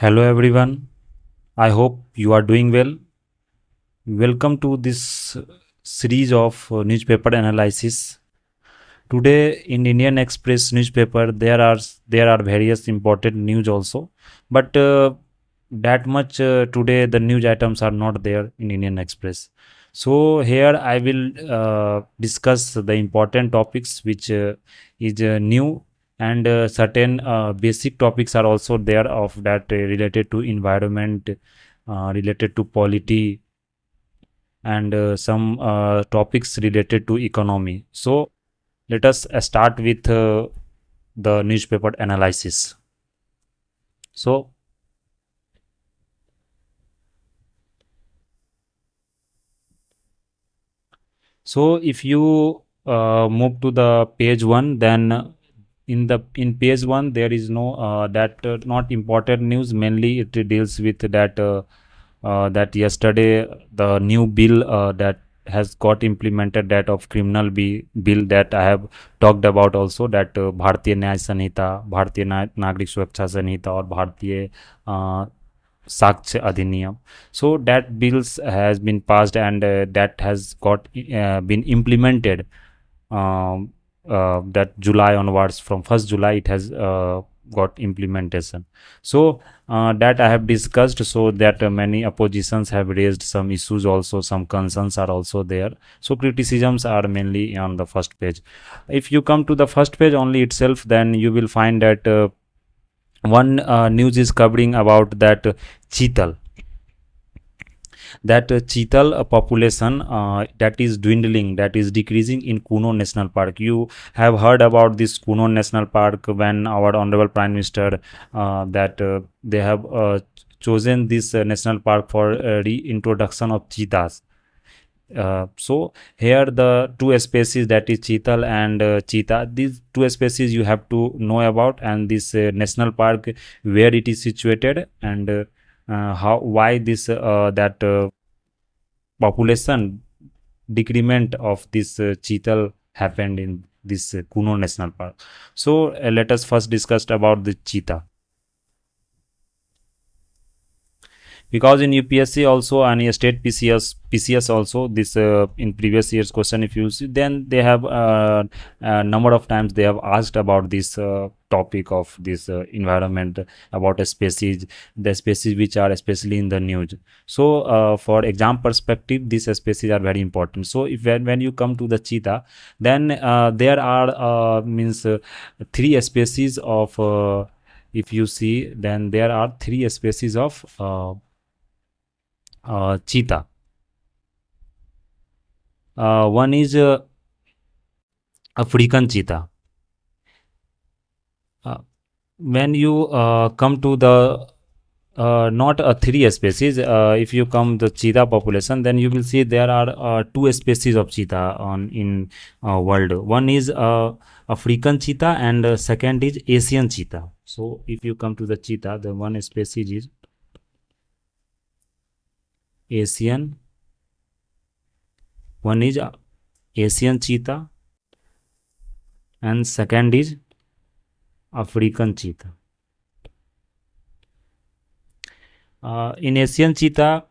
Hello everyone. I hope you are doing well. Welcome to this series of newspaper analysis. Today in Indian Express newspaper there are various important news also, but that much today the news items are not there in Indian Express. So here I will discuss the important topics which is new, and certain basic topics are also there of that related to environment, related to polity, and some topics related to economy. So let us start with the newspaper analysis. So, so if you move to the page one, then in page one there is no that not important news. Mainly, it deals with that that yesterday the new bill that has got implemented, that of bill that I have talked about also, that Bharatiya Nyaya Sanhita, Nagrik Suraksha Sanhita, or Bharatiya uh, Saksh Adhiniyam. So that bills has been passed, and that has got been implemented, um, that July onwards. From 1st July it has got implementation. So that I have discussed, so that many oppositions have raised some issues also, some concerns are also there. So criticisms are mainly on the first page. If you come to the first page only itself, then you will find that one news is covering about that cheetal, population that is dwindling, that is decreasing in Kuno National Park. You have heard about this Kuno National Park when our honorable Prime Minister that they have chosen this national park for reintroduction of cheetahs. So here the two species, that is cheetal and cheetah, these two species you have to know about, and this national park, where it is situated, and how why this that population decrement of this cheetal happened in this Kuno National Park. So let us first discuss about the cheetah. Because in UPSC also and state PCS also, this in previous years question, if you see, then they have a number of times they have asked about this topic of this environment, about a species, the species which are especially in the news. So for exam perspective, these species are very important. So if when you come to the cheetah, then there are means three species of if you see, then there are three species of cheetah. One is African cheetah. Uh, when you come to the not a three species, if you come the cheetah population, then you will see there are two species of cheetah on in world. One is African cheetah, and second is Asian cheetah. So if you come to the cheetah, the one species is Asian. One is Asian cheetah, and second is African cheetah. In Asian cheetah,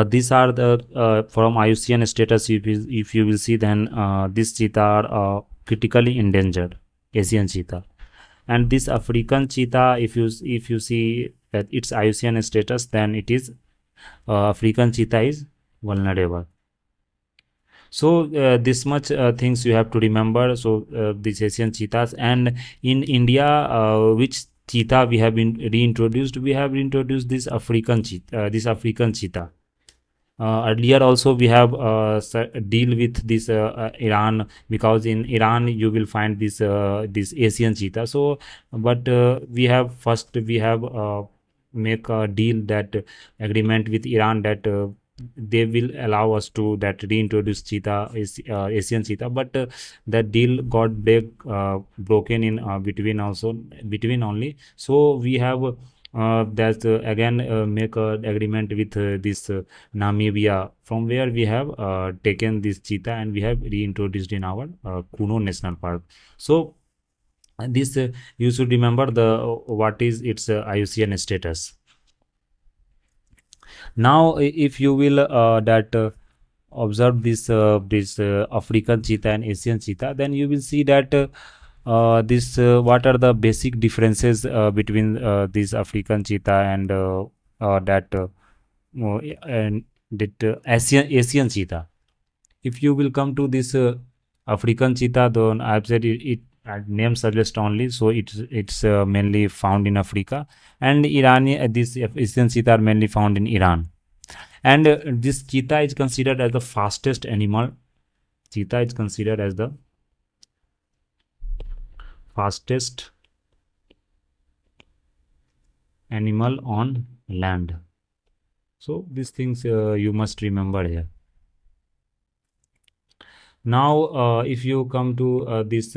these are the from IUCN status. If you will see, then these cheetah are critically endangered, Asian cheetah. And this African cheetah, if you see that its IUCN status, then it is African cheetah is vulnerable. So this much things you have to remember. So these Asian cheetahs, and in India, which cheetah we have been reintroduced? We have reintroduced this African cheetah. Earlier also we have deal with this Iran, because in Iran you will find this Asian cheetah. So, but we have make a deal, that agreement with Iran, that they will allow us to that reintroduce cheetah is Asian cheetah, but that deal got broken in between also, between only. So we have that again make an agreement with this Namibia, from where we have taken this cheetah and we have reintroduced in our Kuno National Park. So And this you should remember the what is its IUCN status. Now if you will that observe this African cheetah and Asian cheetah, then you will see that this what are the basic differences between this African cheetah and that and that Asian cheetah. If you will come to this African cheetah, then I've said it name suggests only, so it's mainly found in Africa, and Irani this Asian cheetah are mainly found in Iran. And this cheetah is considered as the fastest animal. Cheetah is considered as the fastest animal on land. So these things you must remember here. Now if you come to this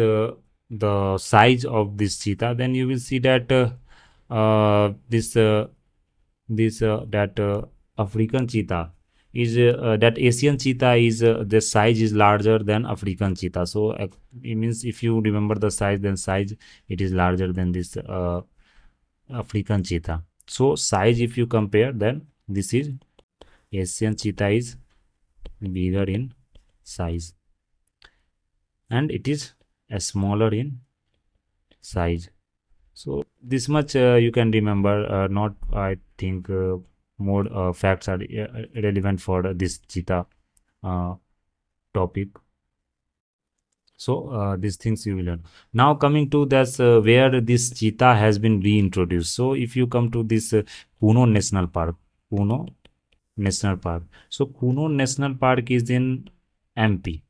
the size of this cheetah, then you will see that this that African cheetah is that Asian cheetah is the size is larger than African cheetah. So it means if you remember the size, then size it is larger than this African cheetah. So size if you compare, then this is Asian cheetah is bigger in size, and it is smaller in size. So this much you can remember. Not I think more facts are relevant for this cheetah topic. So these things you will learn. Now coming to this where this cheetah has been reintroduced. So if you come to this Kuno National Park, Kuno National Park. So Kuno National Park is in MP.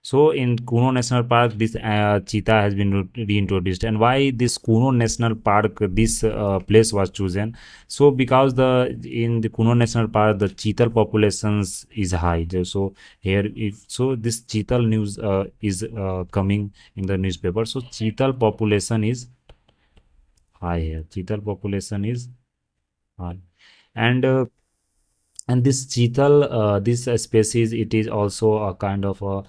So in Kuno National Park, this cheetah has been reintroduced. And why this Kuno National Park, this place was chosen? So because the in the Kuno National Park, the cheetah populations is high. So here, if so, this cheetah news is coming in the newspaper. So cheetah population is high here. Cheetah population is high, and this cheetah, this species, it is also a kind of a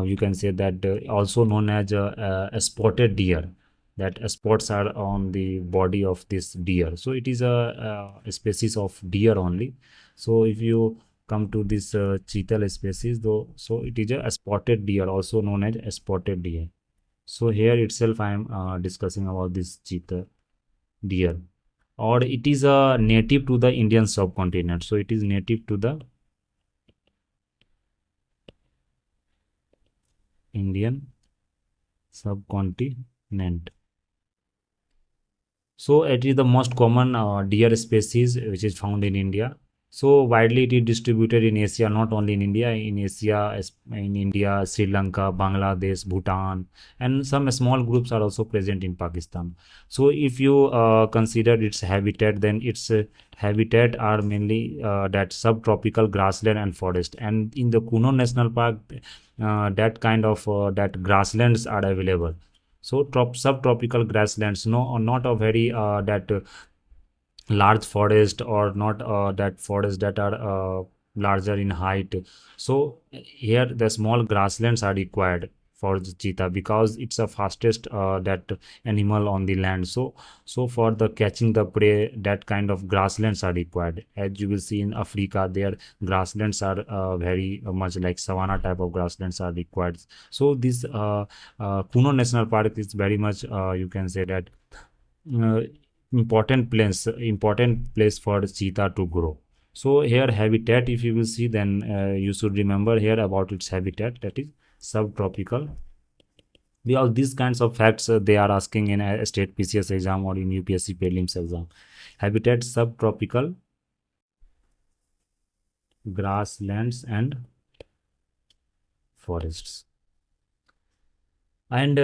you can say that also known as a spotted deer, that spots are on the body of this deer, so it is a species of deer only. So if you come to this cheetah species though, so it is a spotted deer, also known as a spotted deer. So here itself I am discussing about this cheetah deer, or it is a native to the Indian subcontinent. So it is native to the Indian subcontinent. So it is the most common deer species which is found in India. So widely it is distributed in Asia, not only in India, in Asia, in India, Sri Lanka, Bangladesh, Bhutan, and some small groups are also present in Pakistan. So if you consider its habitat, then its habitat are mainly that subtropical grassland and forest. And in the Kuno National Park, that kind of that grasslands are available. So subtropical grasslands, no, or not a very that large forest, or not that forest that are larger in height. So here the small grasslands are required for the cheetah, because it's the fastest that animal on the land. So for the catching the prey, that kind of grasslands are required. As you will see in Africa, their grasslands are very much like savanna type of grasslands are required. So this Kuno National Park is very much you can say that uh, important place for the cheetah to grow. So here habitat, if you will see, then you should remember here about its habitat, that is subtropical. All these kinds of facts they are asking in a state PCS exam or in UPSC prelims exam. Habitat subtropical grasslands and forests. And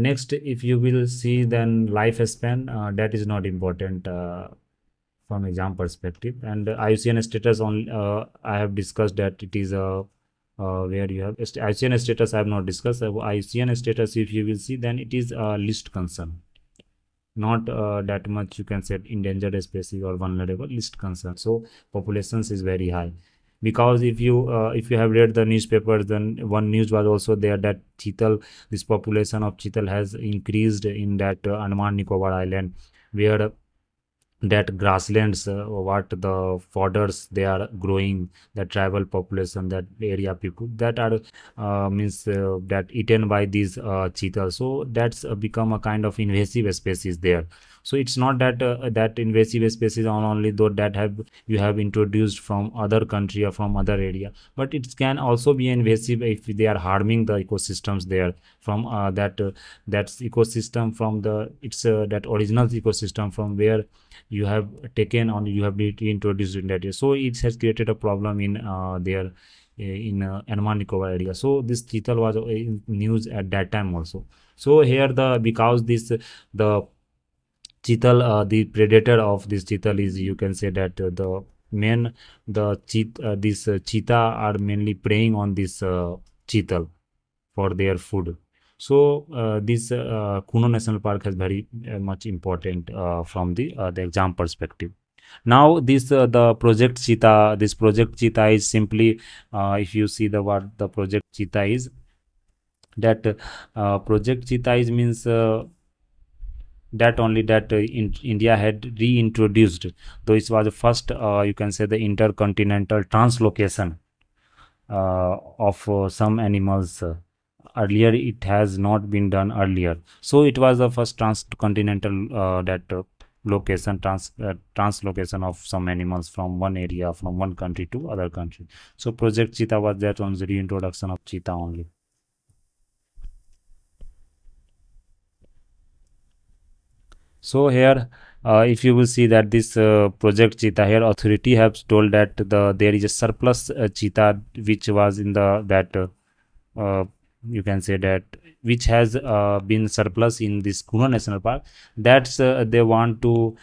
next, if you will see, then lifespan, that is not important from exam perspective. And IUCN status on I have discussed that it is where you have IUCN status I have not discussed. IUCN status, if you will see, then it is list concern, not that much you can say endangered species or vulnerable, list concern. So populations is very high. because if you have read the newspapers, then one news was also there that cheetal, this population of cheetal has increased in that Andaman Nicobar island, where that grasslands, what the fodders they are growing, the tribal population, that area people that are means that eaten by these cheetahs, so that's become a kind of invasive species there. So it's not that that invasive species on only though that have you have introduced from other country or from other area, but it can also be invasive if they are harming the ecosystems there from that's ecosystem from the it's that original ecosystem from where you have taken on, you have reintroduced in that area. So it has created a problem in there in Andaman Nicobar area. So this cheetal was in news at that time also. So here the because this the cheetal, the predator of this cheetal is, you can say that the main this cheetah are mainly preying on this cheetal for their food. So this Kuno National Park has very much important from the exam perspective. Now this the project cheetah, this project cheetah is simply if you see the what the project cheetah is, that project cheetah is means that only that India had reintroduced, though it was the first you can say the intercontinental translocation of some animals. Earlier it has not been done earlier, so it was the first transcontinental that location translocation of some animals from one area, from one country to other country. So project cheetah was that on the reintroduction of cheetah only. So here, if you will see that this project cheetah here, authority has told that there is a surplus cheetah which was in the that you can say that which has been surplus in this Kuno National Park. That's they want to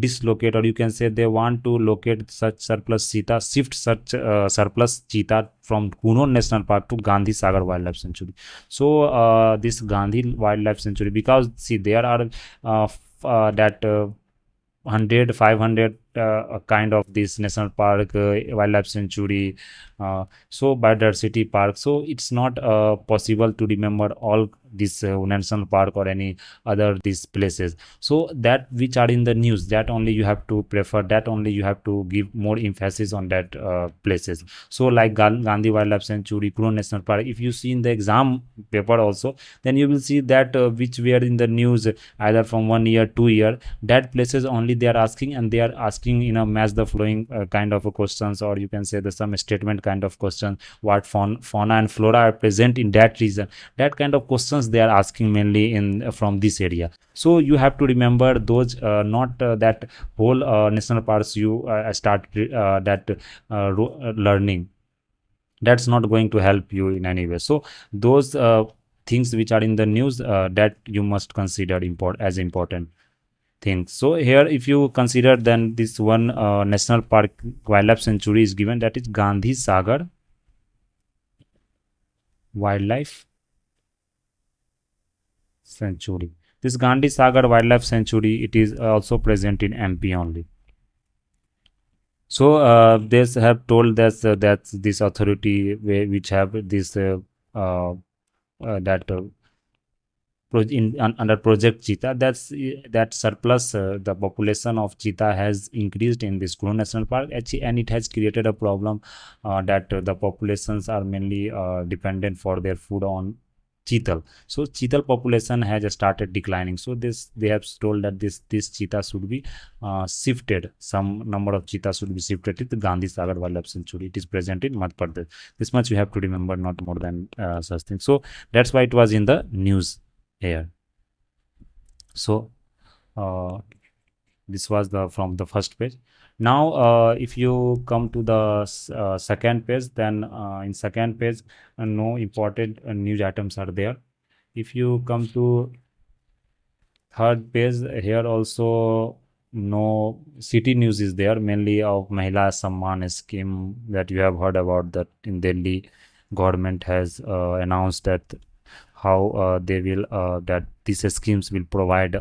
dislocate, or you can say they want to locate such surplus cheetah, shift such surplus cheetah from Kuno National Park to Gandhi Sagar Wildlife Sanctuary. So this Gandhi Wildlife Sanctuary, because see there are that 100 500 kind of this national park, wildlife sanctuary, so biodiversity park, so it's not possible to remember all this national park or any other these places. So that which are in the news, that only you have to prefer, that only you have to give more emphasis on that places. So like Gandhi Wildlife Sanctuary, Kuno National Park, if you see in the exam paper also, then you will see that which were in the news either from 1 year 2 year, that places only they are asking, and they are asking in a match the following kind of a questions, or you can say the some statement kind of question, what fauna and flora are present in that region, that kind of questions they are asking mainly in from this area. So you have to remember those, not that whole national parks you start that learning, that's not going to help you in any way. So those things which are in the news, that you must consider as important things. So here if you consider, then this one national park wildlife sanctuary is given, that is Gandhi Sagar Wildlife Sanctuary. This Gandhi Sagar Wildlife Sanctuary, it is also present in MP only. So they have told us that this authority which have this that under project cheetah, that's that surplus, the population of cheetah has increased in this Kuno National Park actually, and it has created a problem that the populations are mainly dependent for their food on cheetal. So cheetal population has started declining, so this they have told that this cheetah should be shifted, some number of cheetahs should be shifted to the Gandhi Sagar Wildlife Sanctuary. It is present in Madhya Pradesh. This much you have to remember, not more than such things. So that's why it was in the news here. So uh, this was the from the first page. Now if you come to the second page, then in second page no important news items are there. If you come to third page, here also no city news is there, mainly of Mahila Samman scheme that you have heard about, that in Delhi government has announced that how they will that these schemes will provide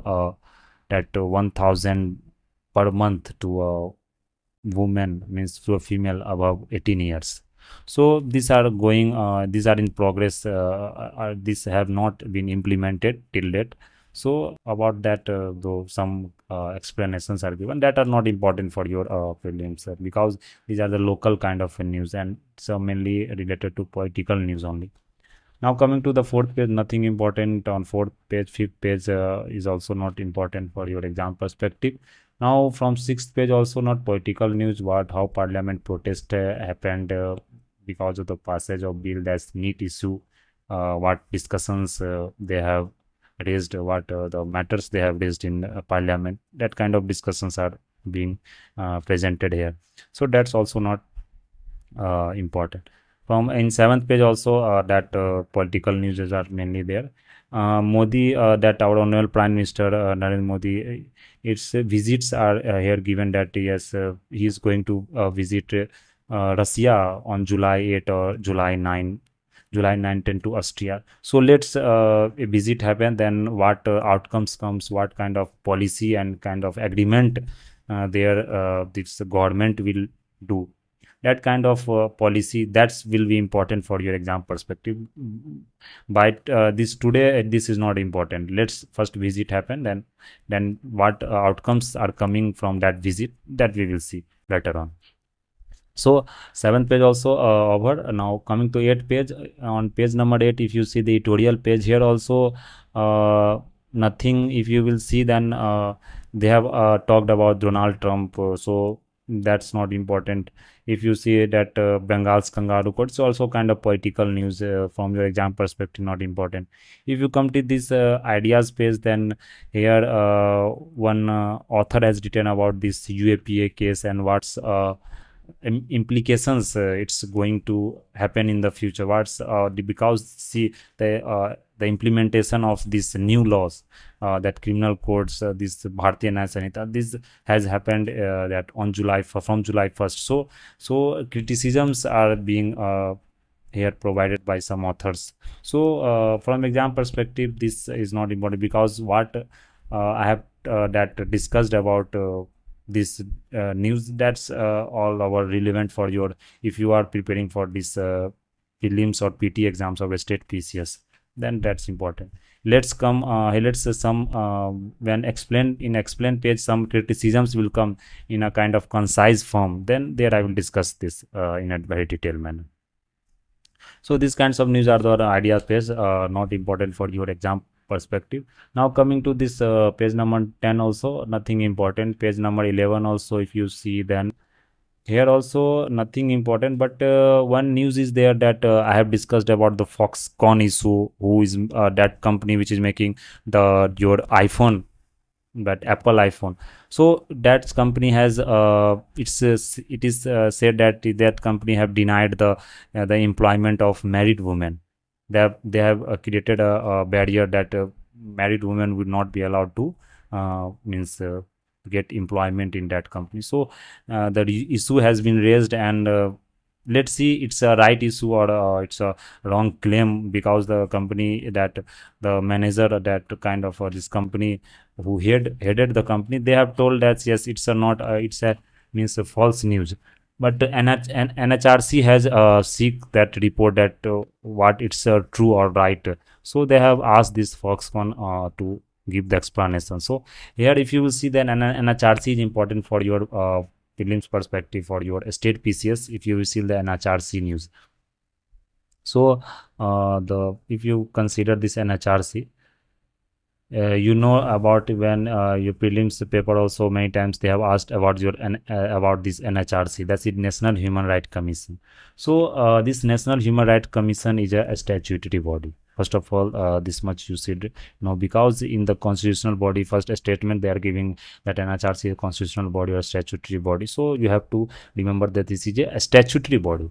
that 1000 per month to women, means to a female above 18 years. So these are going, these are in progress, these have not been implemented till date. So about that, though some explanations are given that are not important for your prelims, because these are the local kind of news, and so mainly related to political news only. Now coming to the fourth page, nothing important on fourth page. Fifth page is also not important for your exam perspective. Now from sixth page also not political news. What how parliament protest happened because of the passage of bill, that's NEET issue. What discussions they have raised, what the matters they have raised in parliament. That kind of discussions are being presented here. So that's also not important. From in seventh page also that political news are mainly there. Modi, that our honorable Prime Minister Narendra Modi, its visits are here given that yes, he is going to visit Russia on July 8 or July 9. July 9, 10 to Austria. So let's a visit happen. Then what outcomes comes, what kind of policy and kind of agreement there this government will do, that kind of policy that's will be important for your exam perspective. But this today this is not important. Let's first visit happen, then what outcomes are coming from that visit, that we will see later on. So seventh page also over. Now coming to eighth page, on page number 8, if you see the tutorial page here also, nothing, if you will see, then they have talked about Donald Trump, so that's not important. If you see that Bengal's kangaroo court, it's also kind of political news from your exam perspective, not important. If you come to this ideas page, then here one author has written about this UAPA case and what's implications it's going to happen in the future. What's because see the implementation of these new laws, that criminal codes, this Bharatiya Nyaya Sanhita, this has happened that on from July 1st. So criticisms are being here provided by some authors. So from exam perspective, this is not important, because what I have that discussed about this news, that's all our relevant for your, if you are preparing for this prelims or PT exams or state PCS, then that's important. Let's come let's some when explained in explain page, some criticisms will come in a kind of concise form, then there I will discuss this in a very detailed manner. So these kinds of news are the ideas page, not important for your exam perspective. Now coming to this page number 10 also, nothing important. Page number 11 also, if you see, then here also nothing important, but one news is there that I have discussed about the Foxconn issue, who is that company which is making your iPhone, that Apple iPhone. So that company has it is said that that company have denied the employment of married women. They have created a barrier that married women would not be allowed to means get employment in that company. So the issue has been raised, and let's see it's a right issue or it's a wrong claim, because the company, that the manager, that kind of this company who headed the company, they have told that yes, it's a not it's a means a false news. But NHRC has seek that report, that what it's true or right. So they have asked this Foxconn to give the explanation. So here if you will see, then NHRC is important for your prelims perspective for your state PCS, if you will see the NHRC news. So the if you consider this NHRC, you know about when your prelims paper also, many times they have asked about your about this NHRC, that's it, National Human Rights Commission. So this National Human Rights Commission is a statutory body. First of all, this much you should know, because in the constitutional body, first a statement they are giving that NHRC is a constitutional body or statutory body. So you have to remember that this is a statutory body.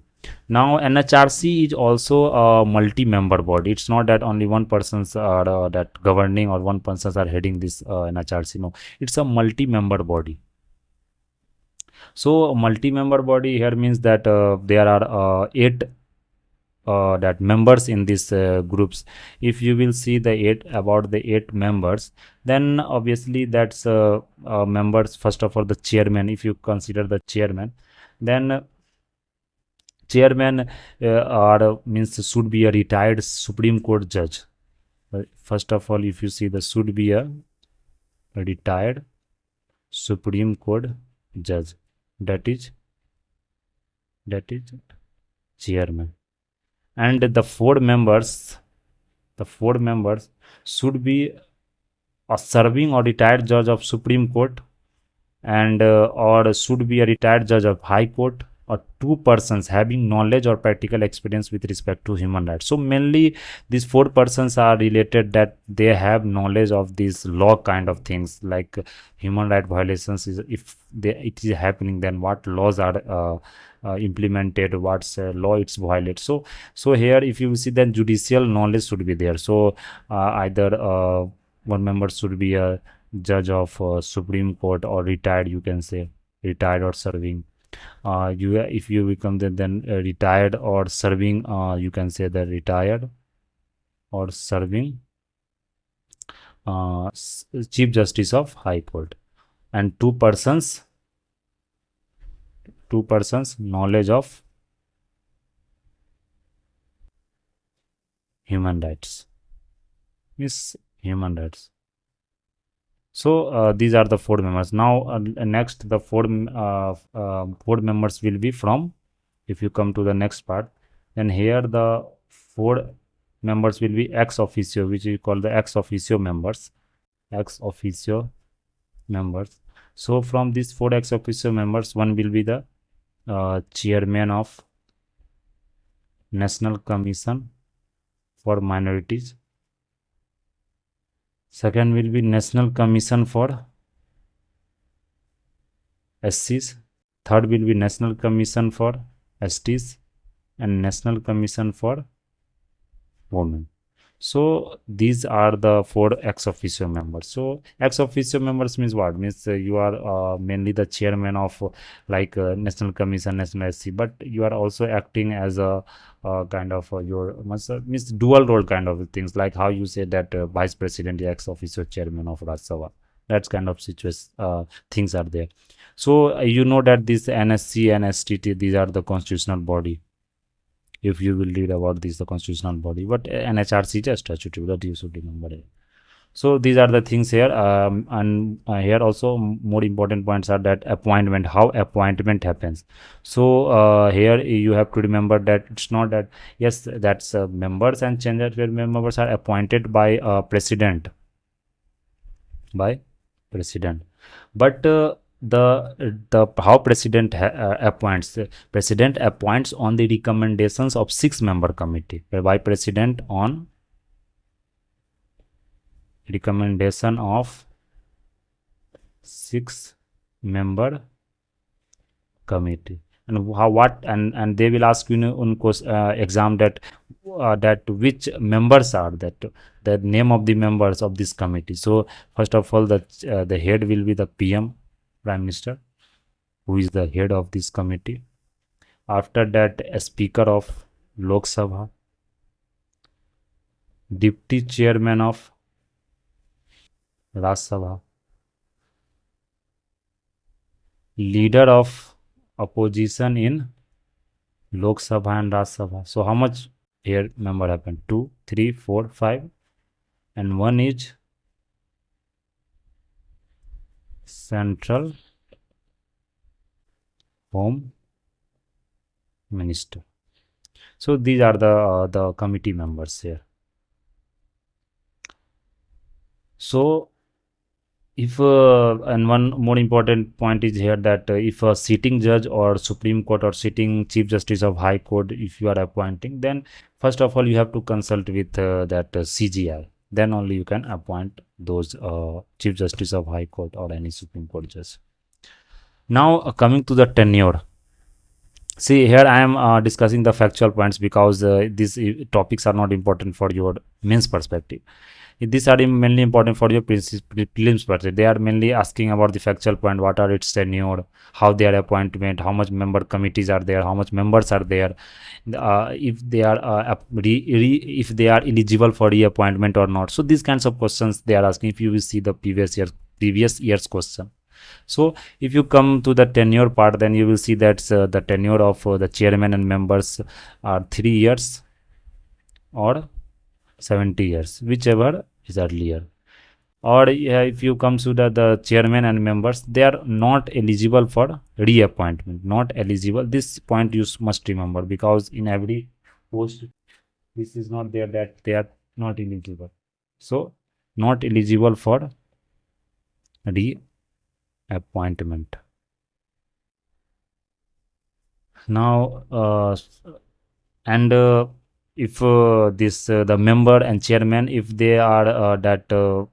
Now NHRC is also a multi-member body. It's not that only one person's are that governing or one person's are heading this NHRC. No, it's a multi-member body. So multi-member body here means that there are 8 that members in these groups. If you will see the eight members, then obviously that's members. First of all, the chairman, if you consider the chairman, then chairman are means should be a retired Supreme Court judge. First of all, if you see, the should be a retired Supreme Court judge, that is chairman. And the four members should be a serving or retired judge of Supreme Court, and or should be a retired judge of High Court, or two persons having knowledge or practical experience with respect to human rights. So mainly these four persons are related that they have knowledge of these law kind of things, like human right violations is, if it is happening, then what laws are implemented, what's law it's violated. So here if you see, then judicial knowledge should be there. So either one member should be a judge of Supreme Court, or retired, you can say retired or serving. You if you become then retired or serving, you can say the retired or serving Chief Justice of High Court. And two persons knowledge of human rights, is human rights. So these are the four members. Now next, the four members will be from, if you come to the next part, then here the four members will be ex officio, which we call the ex officio members. So from these four ex officio members, one will be the chairman of National Commission for Minorities. Second will be National Commission for SCs. Third will be National Commission for STs, and National Commission for Women. So these are the four ex officio members. So ex officio members means what? Means you are mainly the chairman of like National Commission, National SC, but you are also acting as a kind of your means dual role kind of things, like how you say that vice president is ex officio chairman of Rajya Sabha. That's kind of situation things are there. So you know that this NSC and STT, these are the constitutional body. If you will read about this, the constitutional body, but NHRC is a statutory, that you should remember it. So these are the things here, and here also more important points are that appointment, how appointment happens. So here you have to remember that it's not that, yes, that's members and change members are appointed by president, but the how president appoints, president appoints on the recommendations of 6-member committee, by president on recommendation of 6-member committee. And how, what, and they will ask you in exam that that which members are that, the name of the members of this committee. So first of all, the head will be the PM, Prime Minister, who is the head of this committee. After that, a Speaker of Lok Sabha, Deputy Chairman of Rajya Sabha, Leader of Opposition in Lok Sabha and Rajya Sabha. So how much here member happen? 2, 3, 4, 5, and one is Central Home Minister. So these are the committee members here. So if and one more important point is here that if a sitting judge or Supreme Court or sitting Chief Justice of High Court, if you are appointing, then first of all you have to consult with that CGI. Then only you can appoint those Chief Justice of High Court or any Supreme Court judge. Now coming to the tenure. See, here I am discussing the factual points because these topics are not important for your mains perspective. These are mainly important for your prelims perspective. They are mainly asking about the factual point: what are its tenure, how their appointment, how much member committees are there, how much members are there, if they are if they are eligible for reappointment or not. So these kinds of questions they are asking. If you will see the previous year's question. So if you come to the tenure part, then you will see that the tenure of the chairman and members are 3 years or 70 years, whichever is earlier. Or if you come to the chairman and members, they are not eligible for reappointment. Not eligible. This point you must remember, because in every post this is not there that they are not eligible. So not eligible for reappointment. Now and if this the member and chairman, if they are that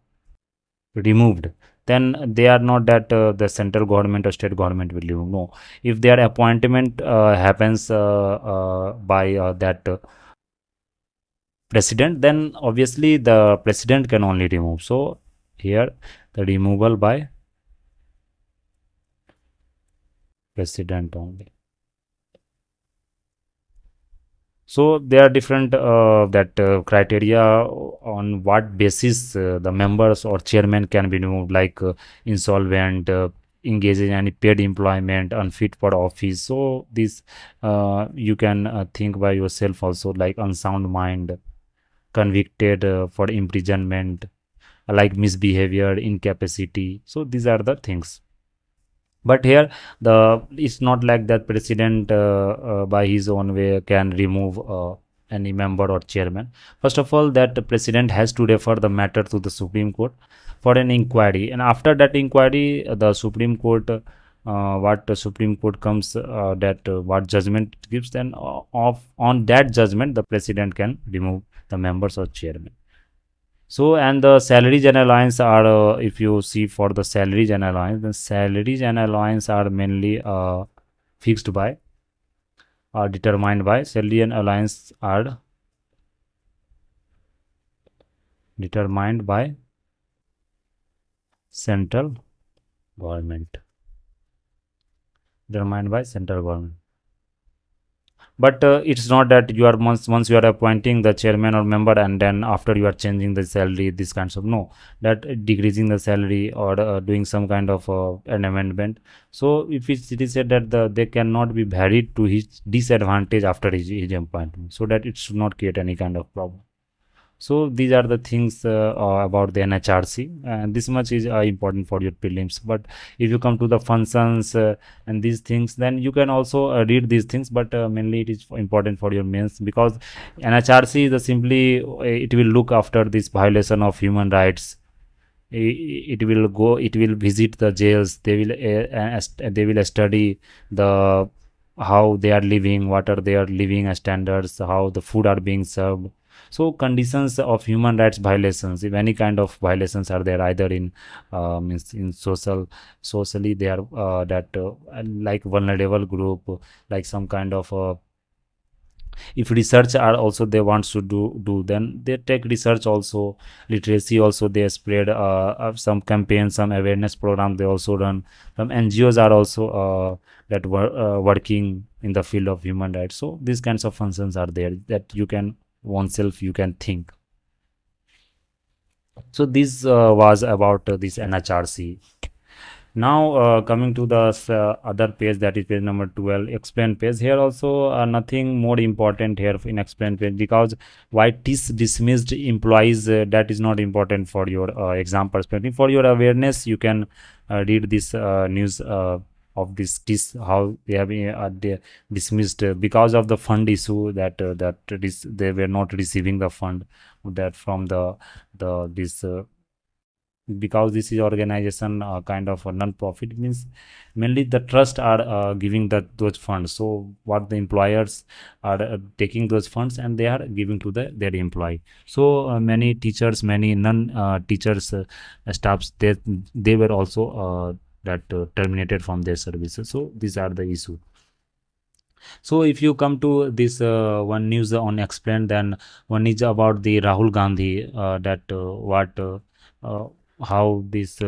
removed, then they are not that the central government or state government will remove. No, if their appointment happens by that president, then obviously the president can only remove. So here the removal by president only. So there are different that criteria on what basis the members or chairman can be removed, like insolvent, engaged in any paid employment, unfit for office. So this you can think by yourself also, like unsound mind, convicted for imprisonment, like misbehavior, incapacity. So these are the things. But here the it's not like that president by his own way can remove any member or chairman. First of all, that the president has to refer the matter to the Supreme Court for an inquiry, and after that inquiry the Supreme Court what the Supreme Court comes that what judgment it gives, then of on that judgment the president can remove the members or chairman. So, and the salaries and allowance are, if you see for the salaries and allowance, the salaries and allowance are mainly fixed by, are determined by, salary and allowance are determined by central government. Determined by central government. But it's not that you are once you are appointing the chairman or member, and then after you are changing the salary, this kinds of, no, that decreasing the salary or doing some kind of an amendment. So if it is said that they cannot be varied to his disadvantage after his appointment, so that it should not create any kind of problem. So these are the things about the NHRC, and this much is important for your prelims. But if you come to the functions and these things, then you can also read these things. But mainly it is important for your mains, because NHRC is simply it will look after this violation of human rights. It will visit the jails. They will study the how they are living, what are their living standards, how the food are being served. So conditions of human rights violations, if any kind of violations are there, either in means in socially they are that like vulnerable group, like some kind of if research are also they want to do, then they take research also, literacy also they spread some campaigns, some awareness program they also run. Some NGOs are also that were working in the field of human rights. So these kinds of functions are there that you can oneself you can think. So this was about this NHRC. Now coming to the other page, that is page number 12, explain page. Here also nothing more important here in explain page, because why TIS dismissed employees, that is not important for your exam perspective. For your awareness, you can read this news of this TIS, how they have they dismissed because of the fund issue, that they were not receiving the fund that from the this because this is organization kind of a non-profit, means mainly the trust are giving those funds. So what the employers are taking those funds and they are giving to their employee. So many teachers, many non teachers staffs, they were also that terminated from their services. So these are the issue. So if you come to this one news on explain, then one is about the Rahul Gandhi, that what uh, how this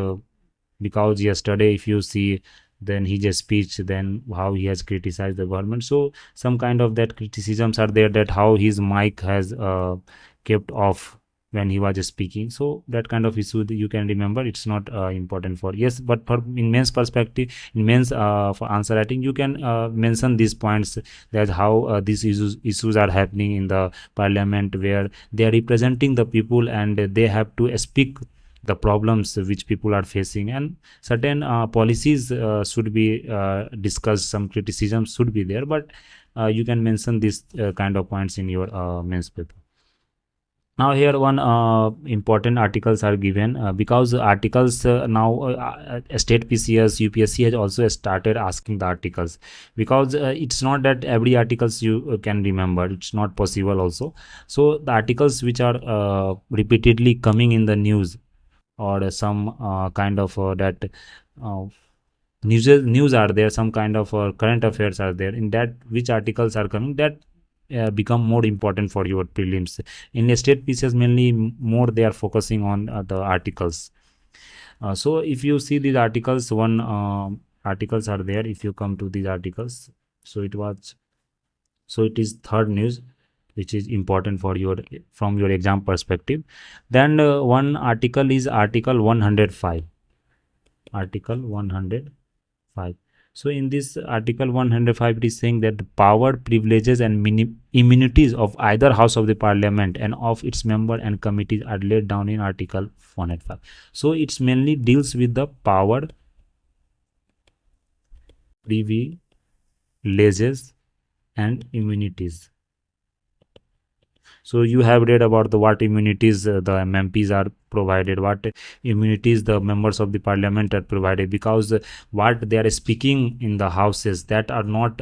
because yesterday if you see then he just speech, then how he has criticized the government. So some kind of that criticisms are there, that how his mic has kept off when he was speaking. So that kind of issue that you can remember, it's not important for, yes, but for in men's perspective, in men's for answer writing, you can mention these points, that how these issues are happening in the parliament, where they are representing the people and they have to speak the problems which people are facing, and certain policies should be discussed, some criticism should be there, but you can mention this kind of points in your men's paper. Now here one important articles are given, because articles now state PCS UPSC has also started asking the articles, because it's not that every articles you can remember, it's not possible also. So the articles which are repeatedly coming in the news, or some kind of that uh, news are there, some kind of current affairs are there, in that which articles are coming, that become more important for your prelims. In the state pieces mainly more they are focusing on the articles. So if you see these articles, one articles are there, if you come to these articles, so it was, so it is third news which is important for your, from your exam perspective. Then one article is article 105, article 105. So in this article 105, it is saying that the power, privileges and immunities of either house of the parliament and of its member and committees are laid down in article 105. So it's mainly deals with the power, privileges and immunities. So you have read about the what immunities the MMPs are provided, what immunities the members of the parliament are provided, because what they are speaking in the houses, that are not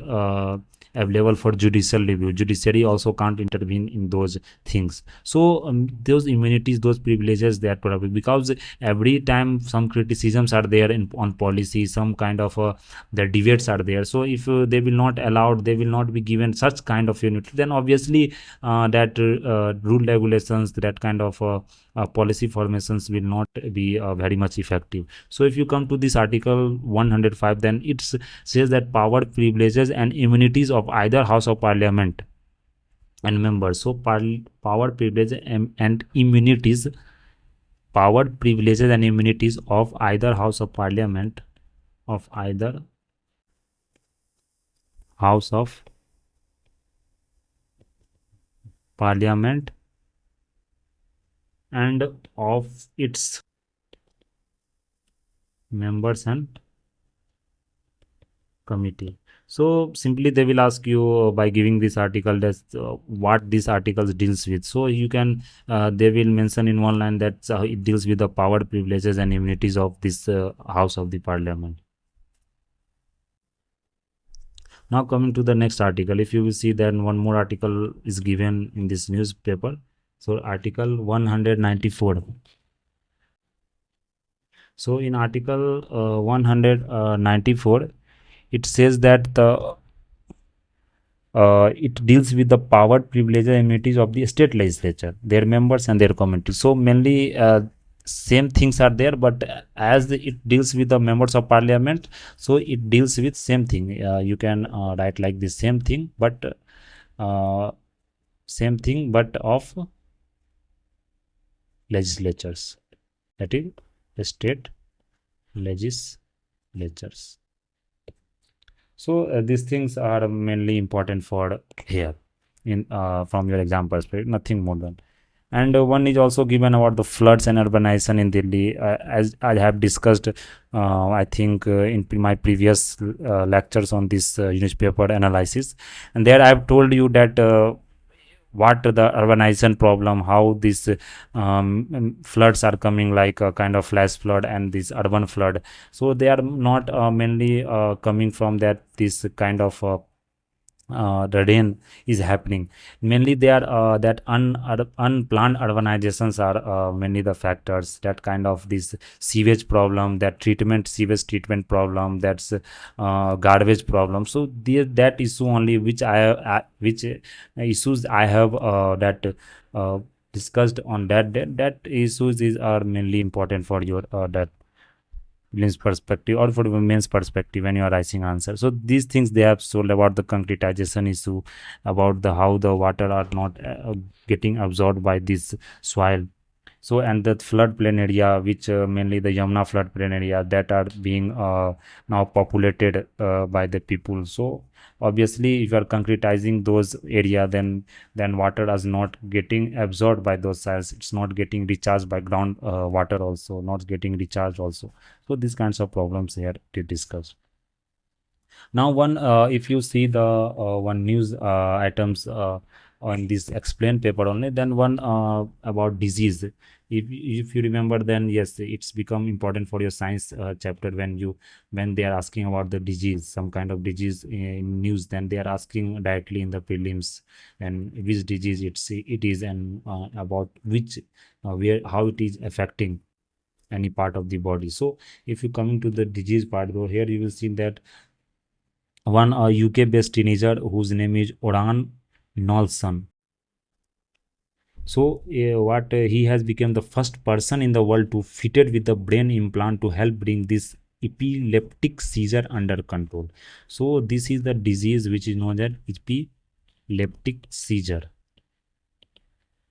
available for judicial review. Judiciary also can't intervene in those things. So those immunities, those privileges, they are provided, because every time some criticisms are there on policy, some kind of the debates are there. So if they will not allowed, they will not be given such kind of immunity, then obviously that rule regulations, that kind of policy formations will not be very much effective. So if you come to this article 105, then it says that power, privileges and immunities of either house of parliament and members. So power, privileges and immunities, power, privileges and immunities of either house of parliament, of either house of parliament and of its members and committee. So simply they will ask you by giving this article, that what this articles deals with. So you can they will mention in one line that it deals with the power, privileges and immunities of this house of the parliament. Now coming to the next article, if you will see, then one more article is given in this newspaper. So article 194. So in article 194, it says that the it deals with the power, privileges and immunities of the state legislature, their members and their committees. So mainly same things are there, but as it deals with the members of parliament, so it deals with same thing. You can write like this, same thing, but uh, same thing but of legislatures, that is state legislatures. So these things are mainly important for here in from your exam perspective, nothing more than. And one is also given about the floods and urbanization in Delhi, as I have discussed I think in my previous lectures on this newspaper analysis, and there I have told you that what the urbanization problem, how these floods are coming, like a kind of flash flood and this urban flood. So they are not mainly coming from that this kind of the rain is happening. Mainly they are that unplanned urbanizations are mainly the factors, that kind of this sewage problem, that sewage treatment problem, that's garbage problem. So that issue only which which issues I have that uh, discussed on that issues is are mainly important for your that women's perspective or for women's perspective when you are writing answer. So these things they have told about the concretization issue, about the how the water are not getting absorbed by this soil. So and the floodplain area, which mainly the Yamuna floodplain area, that are being now populated by the people. So obviously if you are concretizing those area, then water is not getting absorbed by those soils, it's not getting recharged by ground water, also not getting recharged also. So these kinds of problems here to discuss. Now one if you see the one news items on this explained paper only, then one about disease. If you remember, then yes, it's become important for your science chapter when they are asking about the disease, some kind of disease in news, then they are asking directly in the prelims and which disease it is, and about which where how it is affecting any part of the body. So if you coming to the disease part, though, here you will see that one UK based teenager whose name is Oran Nolson. So what he has become the first person in the world to fitted with the brain implant to help bring this epileptic seizure under control. So this is the disease which is known as epileptic seizure.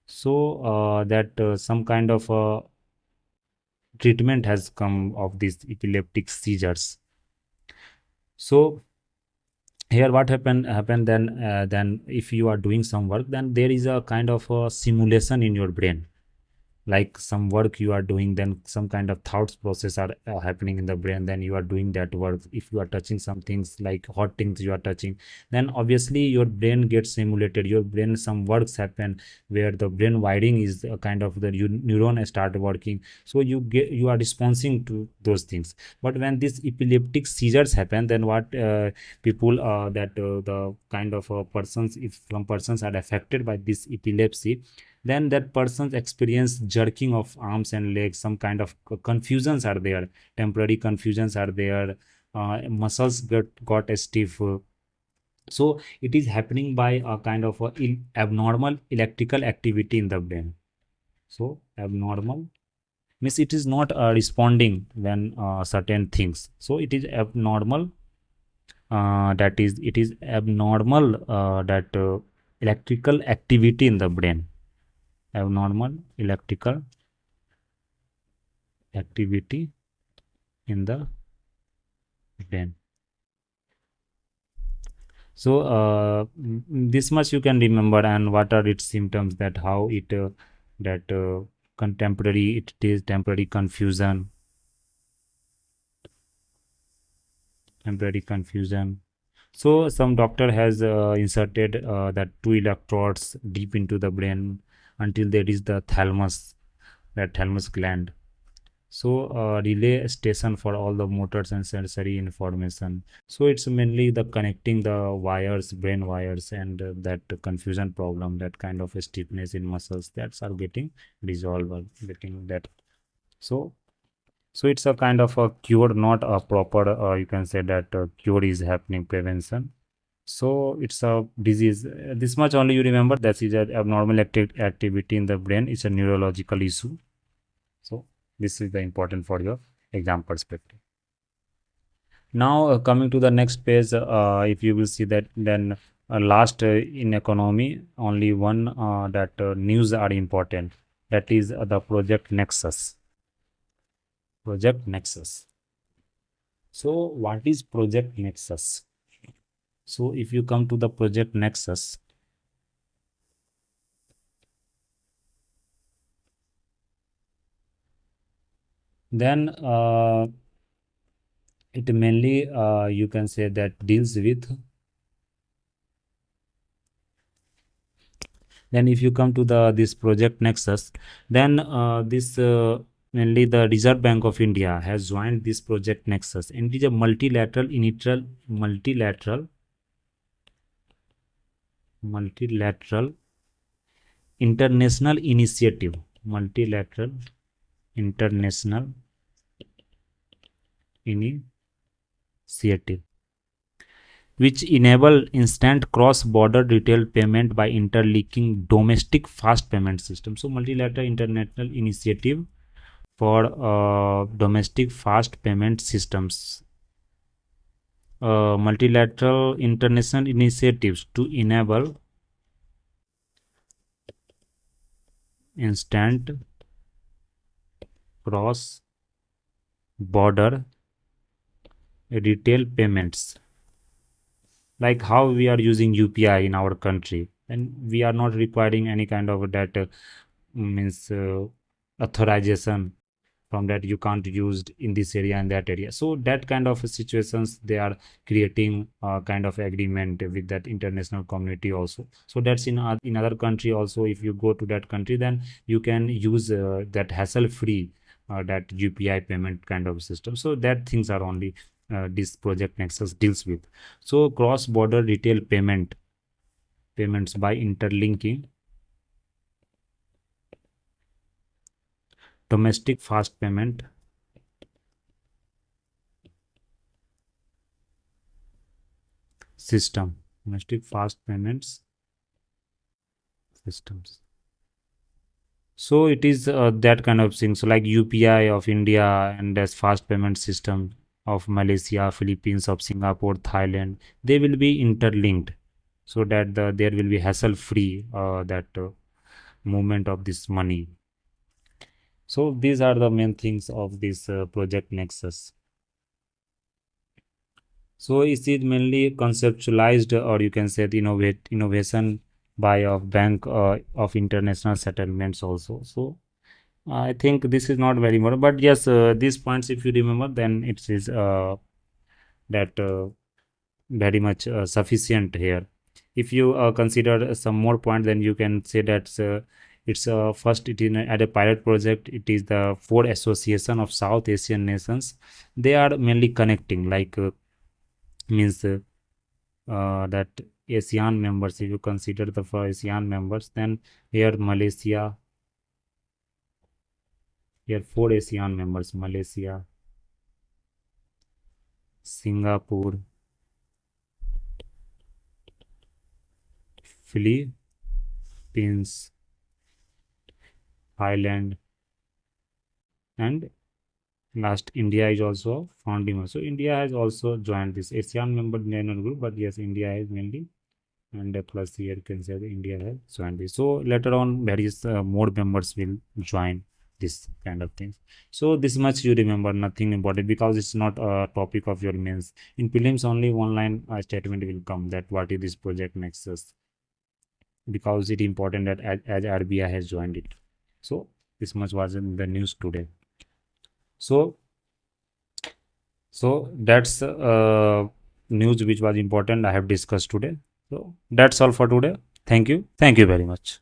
So that some kind of treatment has come of these epileptic seizures. So here what happen then if you are doing some work, then there is a kind of a simulation in your brain, like some work you are doing, then some kind of thoughts process are happening in the brain, then you are doing that work. If you are touching some things like hot things you are touching, then obviously your brain gets simulated, your brain some works happen where the brain wiring is a kind of the neuron start working, so you are responding to those things. But when these epileptic seizures happen, then what people that the kind of persons, if some persons are affected by this epilepsy, then that person's experience jerking of arms and legs, some kind of confusions are there, temporary confusions are there, muscles got stiff. So it is happening by a kind of abnormal electrical activity in the brain. So abnormal means it is not responding when certain things, so it is abnormal, that is it is abnormal that electrical activity in the brain, abnormal electrical activity in the brain. So this much you can remember, and what are its symptoms, that how it that contemporary it is temporary confusion, temporary confusion. So some doctor has inserted that two electrodes deep into the brain until there is the thalamus, that thalamus gland. So relay station for all the motors and sensory information. So it's mainly the connecting the wires, brain wires, and that confusion problem, that kind of stiffness in muscles, that's are getting resolved or getting that. So so it's a kind of a cure, not a proper you can say that cure is happening, prevention. So it's a disease. This much only you remember, that is an abnormal activity in the brain. It's a neurological issue. So this is the important for your exam perspective. Now coming to the next page, if you will see that, then last in economy, only one that news are important. That is the Project Nexus. Project Nexus. So what is Project Nexus? So if you come to the Project Nexus, then it mainly you can say that deals with, then if you come to the this Project Nexus, then this mainly the Reserve Bank of India has joined this Project Nexus, and it is a multilateral multilateral international initiative, multilateral international initiative, which enable instant cross-border retail payment by interlinking domestic fast payment system. So multilateral international initiative for domestic fast payment systems, multilateral international initiatives to enable instant cross border retail payments, like how we are using UPI in our country, and we are not requiring any kind of that means authorization from that you can't use in this area and that area. So that kind of situations they are creating a kind of agreement with that international community also. So that's in other country also. If you go to that country, then you can use that hassle free that UPI payment kind of system. So that things are only this project Nexus deals with. So cross border retail payments by interlinking domestic fast payment system, domestic fast payments systems. So it is that kind of thing. So like UPI of India and as fast payment system of Malaysia, Philippines, of Singapore, Thailand, they will be interlinked, so that there will be hassle free that movement of this money. So these are the main things of this project Nexus. So it is mainly conceptualized, or you can say the innovation by a bank of international settlements also. So I think this is not very more, but yes, these points if you remember, then it is that very much sufficient here. If you consider some more point, then you can say that it's first it is at a pilot project. It is the 4 association of South Asian nations. They are mainly connecting, like means that ASEAN members. If you consider the for ASEAN members, then here Malaysia, here 4 ASEAN members: Malaysia, Singapore, Philippines, Thailand, and last India is also founding member. So India has also joined this ASEAN member group, but yes, India is mainly, and plus here you can say that India has joined this. So later on various more members will join this kind of things. So this much you remember, nothing important, because it's not a topic of your mains. In prelims only one line statement will come that what is this project Nexus, because it important that as RBI has joined it. So this much was in the news today. So that's news which was important I have discussed today. So that's all for today. Thank you very much.